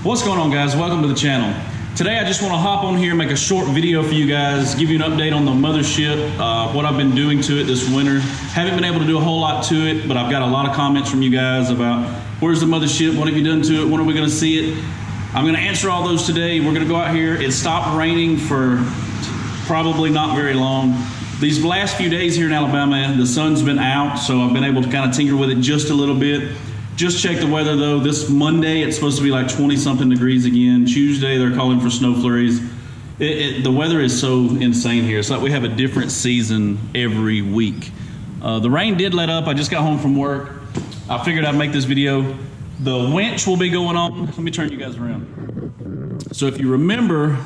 What's going on, guys? Welcome to the channel. Today I just want to hop on here, make a short video for you guys, give you an update on the MotherShip, what I've been doing to it this winter. Haven't been able to do a whole lot to it, but I've got a lot of comments from you guys about where's the MotherShip, what have you done to it, when are we going to see it? I'm going to answer all those today. We're going to go out here. It stopped raining for probably not very long. These last few days here in Alabama, the sun's been out, so I've been able to kind of tinker with it just a little bit. Just check the weather though. This Monday, it's supposed to be like 20 something degrees again. Tuesday, they're calling for snow flurries. The weather is so insane here. It's like we have a different season every week. The rain did let up. I just got home from work. I figured I'd make this video. The winch will be going on. Let me turn you guys around. So if you remember,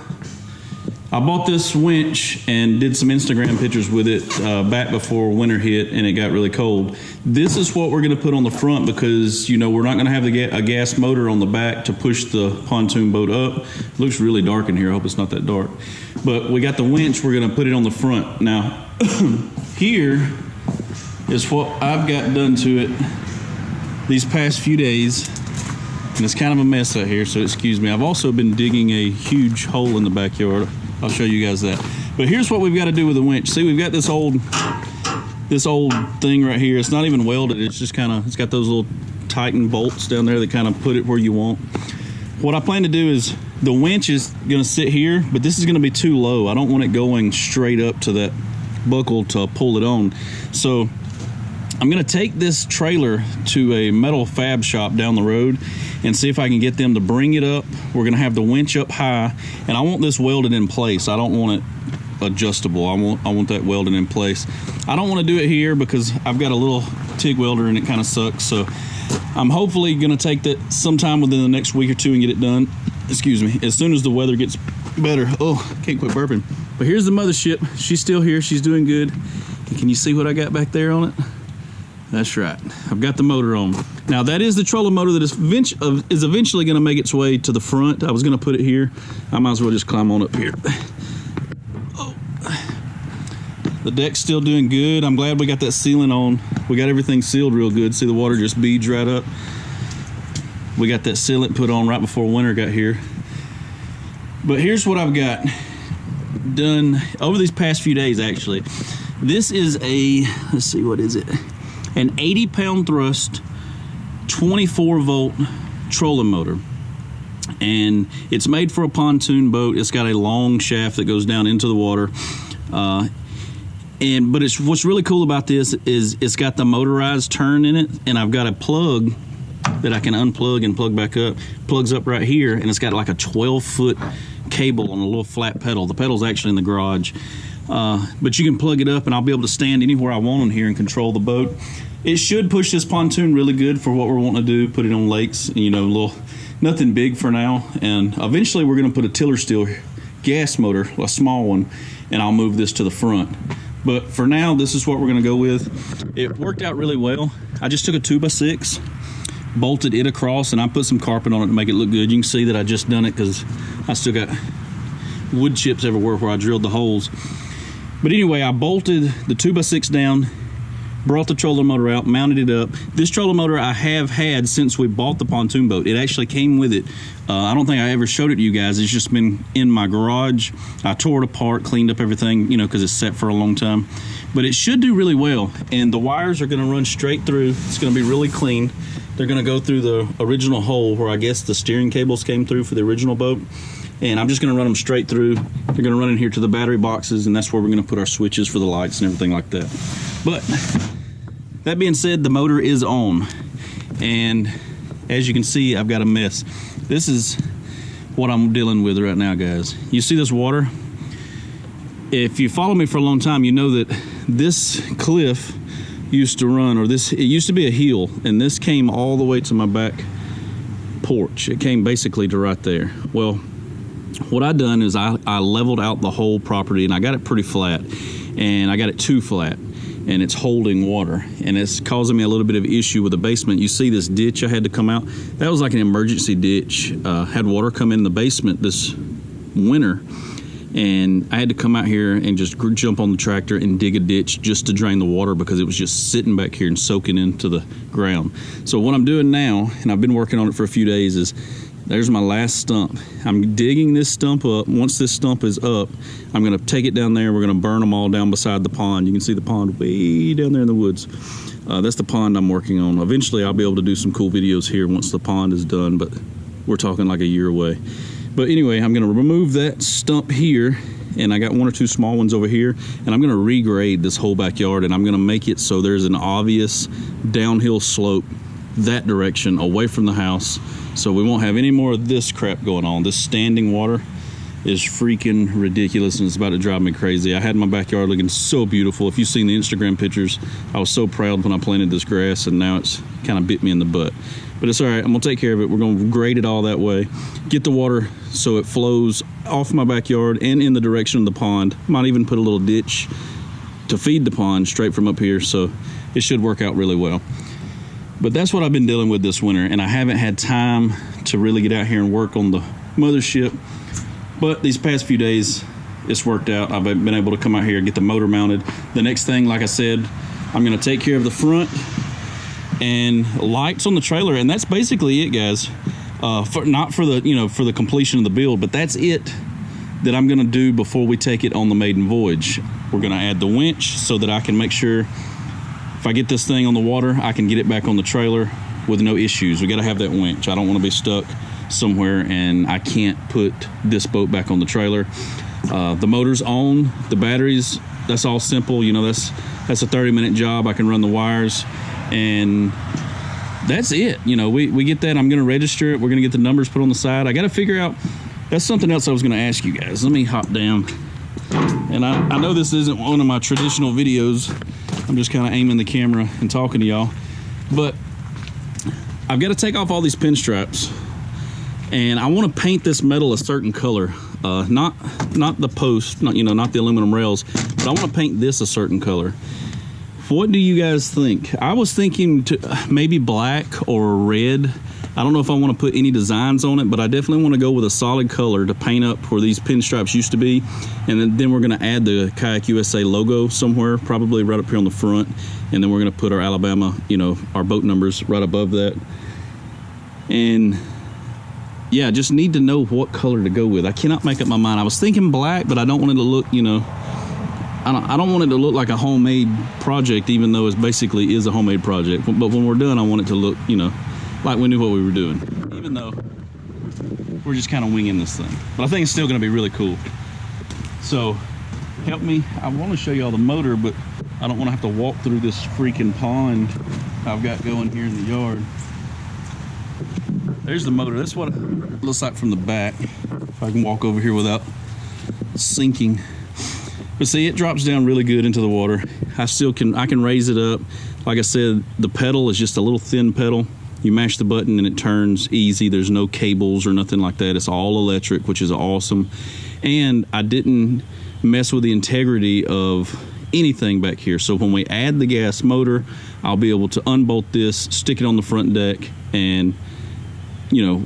I bought this winch and did some Instagram pictures with it back before winter hit and it got really cold. This is what we're going to put on the front because, you know, we're not going to have a gas motor on the back to push the pontoon boat up. It looks really dark in here. I hope it's not that dark. But we got the winch. We're going to put it on the front. Now, here is what I've got done to it these past few days. And it's kind of a mess out here, so excuse me. I've also been digging a huge hole in the backyard. I'll show you guys that. But here's what we've got to do with the winch. See, we've got this old thing right here. It's not even welded. It's just kind of, it's got those little Titan bolts down there that kind of put it where you want. What I plan to do is the winch is going to sit here, but this is going to be too low. I don't want it going straight up to that buckle to pull it on. So I'm going to take this trailer to a metal fab shop down the road and see if I can get them to bring it up. We're going to have the winch up high, and I want this welded in place. I don't want it adjustable. I want that welded in place. I don't want to do it here because I've got a little TIG welder and it kind of sucks. So I'm hopefully going to take that sometime within the next week or two and get it done. Excuse me. As soon as the weather gets better. Oh, I can't quit burping. But here's the MotherShip. She's still here. She's doing good. And can you see what I got back there on it? That's right. I've got the motor on. Now that is the trolling motor that is eventually going to make its way to the front. I was going to put it here. I might as well just climb on up here. Oh. The deck's still doing good. I'm glad we got that sealing on. We got everything sealed real good. See, the water just beads right up. We got that sealant put on right before winter got here. But here's what I've got done over these past few days actually. This is a, let's see, what is it? An 80-pound thrust, 24-volt trolling motor. And it's made for a pontoon boat. It's got a long shaft that goes down into the water. But what's really cool about this is it's got the motorized turn in it, and I've got a plug that I can unplug and plug back up. Plugs up right here, and it's got like a 12-foot cable on a little flat pedal. The pedal's actually in the garage. But you can plug it up and I'll be able to stand anywhere I want on here and control the boat. It should push this pontoon really good for what we're wanting to do, put it on lakes, you know, nothing big for now. And eventually we're going to put a tiller steel gas motor, a small one, and I'll move this to the front. But for now, this is what we're going to go with. It worked out really well. I just took a 2x6, bolted it across, and I put some carpet on it to make it look good. You can see that I just done it because I still got wood chips everywhere where I drilled the holes. But anyway, I bolted the 2x6 down, brought the trolling motor out, mounted it up. This trolling motor I have had since we bought the pontoon boat. It actually came with it. I don't think I ever showed it to you guys. It's just been in my garage. I tore it apart, cleaned up everything, you know, because it's set for a long time. But it should do really well. And the wires are going to run straight through. It's going to be really clean. They're going to go through the original hole where I guess the steering cables came through for the original boat. And I'm just going to run them straight through. They're going to run in here to the battery boxes, and that's where we're going to put our switches for the lights and everything like that. But that being said, the motor is on. And as you can see, I've got a mess. This is what I'm dealing with right now, guys. You see this water? If you follow me for a long time, you know that this cliff used to run, or it used to be a hill, and this came all the way to my back porch. It came basically to right there. Well, what I done is I leveled out the whole property, and I got it pretty flat, and I got it too flat, and it's holding water, and it's causing me a little bit of issue with the basement. You see this ditch I had to come out? That was like an emergency ditch. Had water come in the basement this winter, and I had to come out here and just jump on the tractor and dig a ditch just to drain the water because it was just sitting back here and soaking into the ground. So what I'm doing now, and I've been working on it for a few days, is There's my last stump. I'm digging this stump up. Once this stump is up, I'm gonna take it down there. We're gonna burn them all down beside the pond. You can see the pond way down there in the woods. That's the pond I'm working on. Eventually I'll be able to do some cool videos here once the pond is done, but we're talking like a year away. But anyway, I'm gonna remove that stump here, and I got 1 or 2 small ones over here, and I'm gonna regrade this whole backyard, and I'm gonna make it so there's an obvious downhill slope that direction away from the house, so we won't have any more of this crap going on. This standing water is freaking ridiculous, and it's about to drive me crazy. I had my backyard looking so beautiful. If you've seen the Instagram pictures, I was so proud when I planted this grass, and now it's kind of bit me in the butt. But it's all right, I'm gonna take care of it. We're gonna grade it all that way, get the water so it flows off my backyard and in the direction of the pond. Might even put a little ditch to feed the pond straight from up here, so it should work out really well. But that's what I've been dealing with this winter, and I haven't had time to really get out here and work on the MotherShip. But these past few days, it's worked out. I've been able to come out here and get the motor mounted. The next thing, like I said, I'm gonna take care of the front and lights on the trailer, and that's basically it, guys. Not for the completion of the build, but that's it that I'm gonna do before we take it on the maiden voyage. We're gonna add the winch so that I can make sure if I get this thing on the water, I can get it back on the trailer with no issues. We gotta have that winch. I don't wanna be stuck somewhere and I can't put this boat back on the trailer. The motor's on, the batteries, that's all simple. You know, that's a 30-minute job. I can run the wires, and that's it. You know, we get that. I'm gonna register it. We're gonna get the numbers put on the side. I gotta figure out, that's something else I was gonna ask you guys. Let me hop down. And I know this isn't one of my traditional videos. I'm just kind of aiming the camera and talking to y'all. But I've got to take off all these pinstripes, and I want to paint this metal a certain color. Not the post, not the aluminum rails, but I want to paint this a certain color. What do you guys think? I was thinking maybe black or red. I don't know if I want to put any designs on it, but I definitely want to go with a solid color to paint up where these pinstripes used to be. And then we're going to add the Kayak USA logo somewhere, probably right up here on the front. And then we're going to put our Alabama, our boat numbers right above that. And yeah, I just need to know what color to go with. I cannot make up my mind. I was thinking black, but I don't want it to look, I don't want it to look like a homemade project, even though it basically is a homemade project. But when we're done, I want it to look, like we knew what we were doing, even though we're just kind of winging this thing. But I think it's still going to be really cool. So help me. I want to show you all the motor, but I don't want to have to walk through this freaking pond I've got going here in the yard. There's the motor. That's what it looks like from the back. If I can walk over here without sinking. But see, it drops down really good into the water. I can raise it up. Like I said, the pedal is just a little thin pedal. You mash the button and it turns easy. There's no cables or nothing like that. It's all electric, which is awesome. And I didn't mess with the integrity of anything back here. So when we add the gas motor, I'll be able to unbolt this, stick it on the front deck, and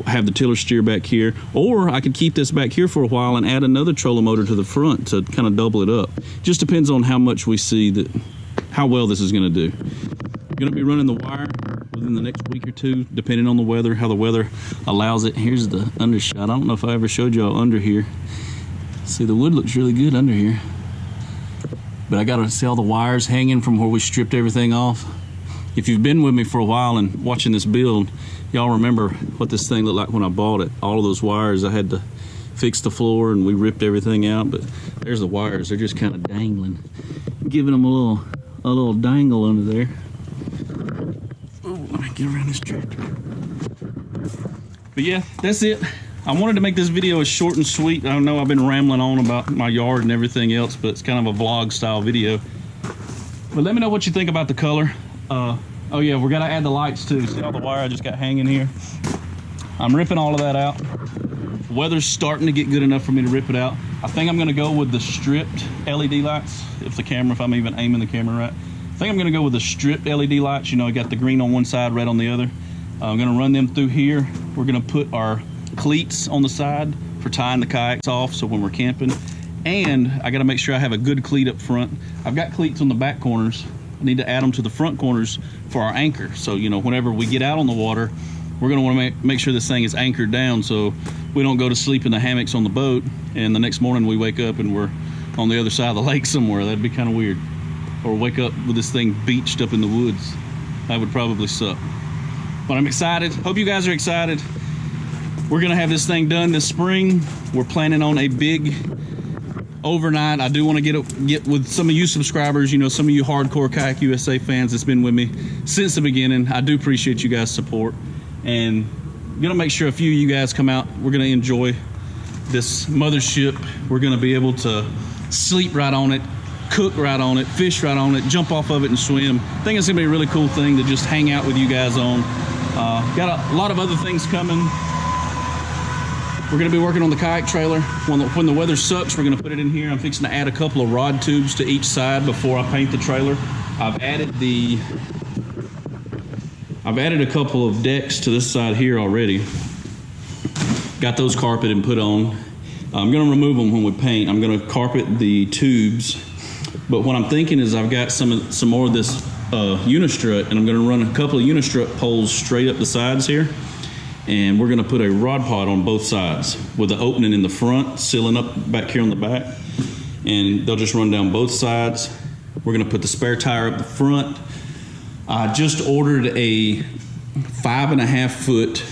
have the tiller steer back here. Or I could keep this back here for a while and add another trolling motor to the front to kind of double it up. Just depends on how much we see how well this is going to do. I'm going to be running the wire within the next week or two, depending on the weather, how the weather allows it. Here's the undershot. I don't know if I ever showed y'all under here. See, the wood looks really good under here. But I got to see all the wires hanging from where we stripped everything off. If you've been with me for a while and watching this build, y'all remember what this thing looked like when I bought it. All of those wires, I had to fix the floor and we ripped everything out, but there's the wires. They're just kind of dangling, giving them a little dangle under there. Oh, let me get around this tractor. But yeah, that's it. I wanted to make this video as short and sweet. I know I've been rambling on about my yard and everything else, but it's kind of a vlog style video. But let me know what you think about the color. Oh yeah, we're gonna add the lights too. See all the wire I just got hanging here? I'm ripping all of that out. The weather's starting to get good enough for me to rip it out. I think I'm gonna go with the stripped LED lights. If I'm even aiming the camera right. I think I'm gonna go with the stripped LED lights. I got the green on one side, red on the other. I'm gonna run them through here. We're gonna put our cleats on the side for tying the kayaks off, so when we're camping. And I gotta make sure I have a good cleat up front. I've got cleats on the back corners. I need to add them to the front corners for our anchor. So, whenever we get out on the water, we're gonna wanna make sure this thing is anchored down so we don't go to sleep in the hammocks on the boat and the next morning we wake up and we're on the other side of the lake somewhere. That'd be kind of weird. Or wake up with this thing beached up in the woods. That would probably suck. But I'm excited. Hope you guys are excited. We're gonna have this thing done this spring. We're planning on a big overnight. I do want to get with some of you subscribers, you know, some of you hardcore Kayak USA fans that's been with me since the beginning. I do appreciate you guys' support, and I'm gonna make sure a few of you guys come out. We're gonna enjoy this MotherShip. We're gonna be able to sleep right on it, cook right on it, fish right on it, jump off of it and swim. I think it's gonna be a really cool thing to just hang out with you guys on. Got a lot of other things coming. We're gonna be working on the kayak trailer. When the weather sucks, we're gonna put it in here. I'm fixing to add a couple of rod tubes to each side before I paint the trailer. I've added a couple of decks to this side here already. Got those carpeted and put on. I'm gonna remove them when we paint. I'm gonna carpet the tubes. But what I'm thinking is I've got some more of this unistrut, and I'm gonna run a couple of unistrut poles straight up the sides here. And we're gonna put a rod pod on both sides with an opening in the front, sealing up back here on the back. And they'll just run down both sides. We're gonna put the spare tire up the front. I just ordered a 5.5 foot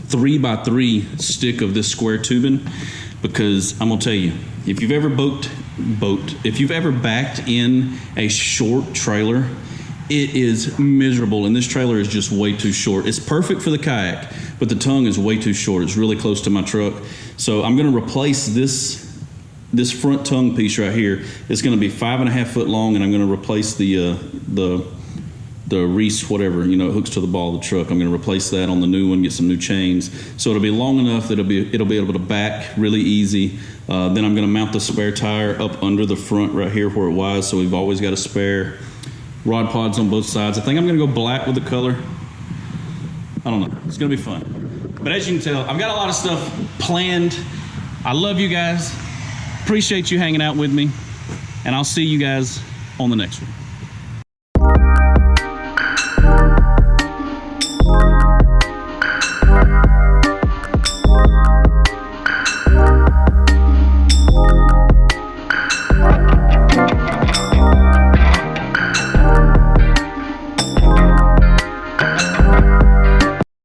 3x3 stick of this square tubing, because I'm gonna tell you, if you've ever backed in a short trailer, it is miserable, and this trailer is just way too short. It's perfect for the kayak, but the tongue is way too short. It's really close to my truck. So I'm gonna replace this front tongue piece right here. It's gonna be 5.5 foot long, and I'm gonna replace the Reese, whatever, you know, it hooks to the ball of the truck. I'm gonna replace that on the new one, get some new chains. So it'll be long enough that it'll be able to back really easy. Then I'm gonna mount the spare tire up under the front right here where it was, so we've always got a spare. Rod pods on both sides. I think I'm gonna go black with the color. I don't know, it's gonna be fun. But as you can tell, I've got a lot of stuff planned. I love you guys. Appreciate you hanging out with me. And I'll see you guys on the next one.